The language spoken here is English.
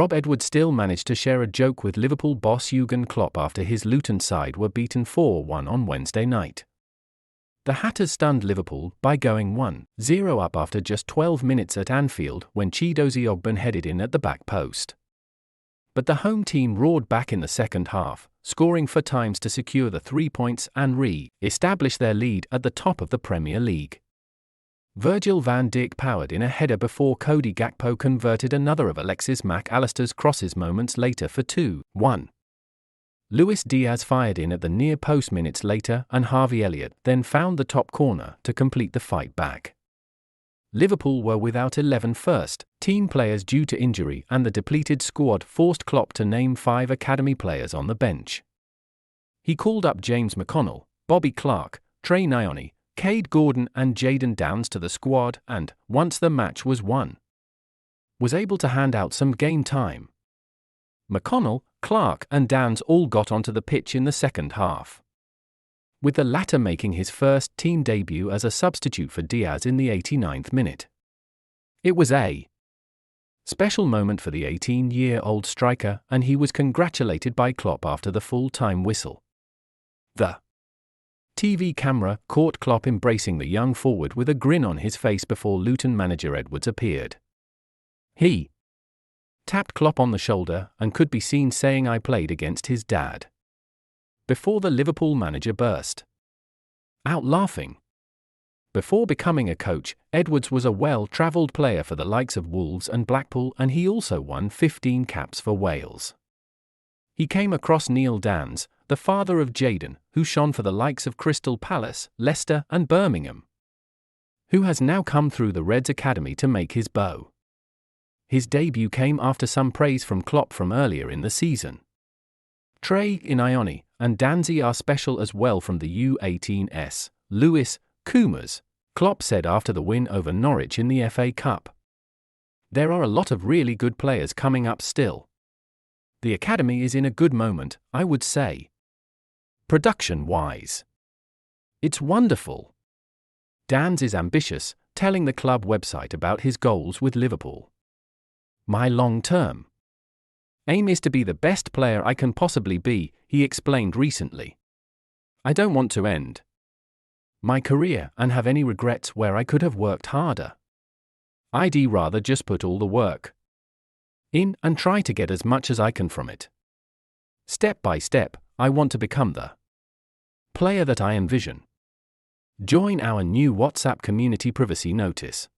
Rob Edwards still managed to share a joke with Liverpool boss Jurgen Klopp after his Luton side were beaten 4-1 on Wednesday night. The Hatters stunned Liverpool by going 1-0 up after just 12 minutes at Anfield when Chiedozie Ogbene headed in at the back post. But the home team roared back in the second half, scoring 4 times to secure the 3 points and re-establish their lead at the top of the Premier League. Virgil van Dijk powered in a header before Cody Gakpo converted another of Alexis Mac Allister's crosses moments later for 2-1. Luis Diaz fired in at the near post minutes later and Harvey Elliott then found the top corner to complete the fight back. Liverpool were without 11 first-team players due to injury and the depleted squad forced Klopp to name 5 academy players on the bench. He called up James McConnell, Bobby Clark, Trey Nyoni, Cade Gordon and Jayden Danns to the squad and, once the match was won, was able to hand out some game time. McConnell, Clark and Danns all got onto the pitch in the second half, with the latter making his first team debut as a substitute for Diaz in the 89th minute. It was a special moment for the 18-year-old striker and he was congratulated by Klopp after the full-time whistle. The TV camera caught Klopp embracing the young forward with a grin on his face before Luton manager Edwards appeared. He tapped Klopp on the shoulder and could be seen saying "I played against his dad," before the Liverpool manager burst out laughing. Before becoming a coach, Edwards was a well-travelled player for the likes of Wolves and Blackpool and he also won 15 caps for Wales. He came across Jayden Danns, the father of Jayden, who shone for the likes of Crystal Palace, Leicester and Birmingham, who has now come through the Reds academy to make his bow. His debut came after some praise from Klopp from earlier in the season. Trey Nyoni and Danns are special as well from the U18s, Lewis Coomers, Klopp said after the win over Norwich in the FA Cup. There are a lot of really good players coming up still. The academy is in a good moment, I would say. Production-wise, it's wonderful. Danns is ambitious, telling the club website about his goals with Liverpool. My long-term aim is to be the best player I can possibly be, he explained recently. I don't want to end my career and have any regrets where I could have worked harder. I'd rather just put all the work in and try to get as much as I can from it. Step by step, I want to become the player that I envision. Join our new WhatsApp community privacy notice.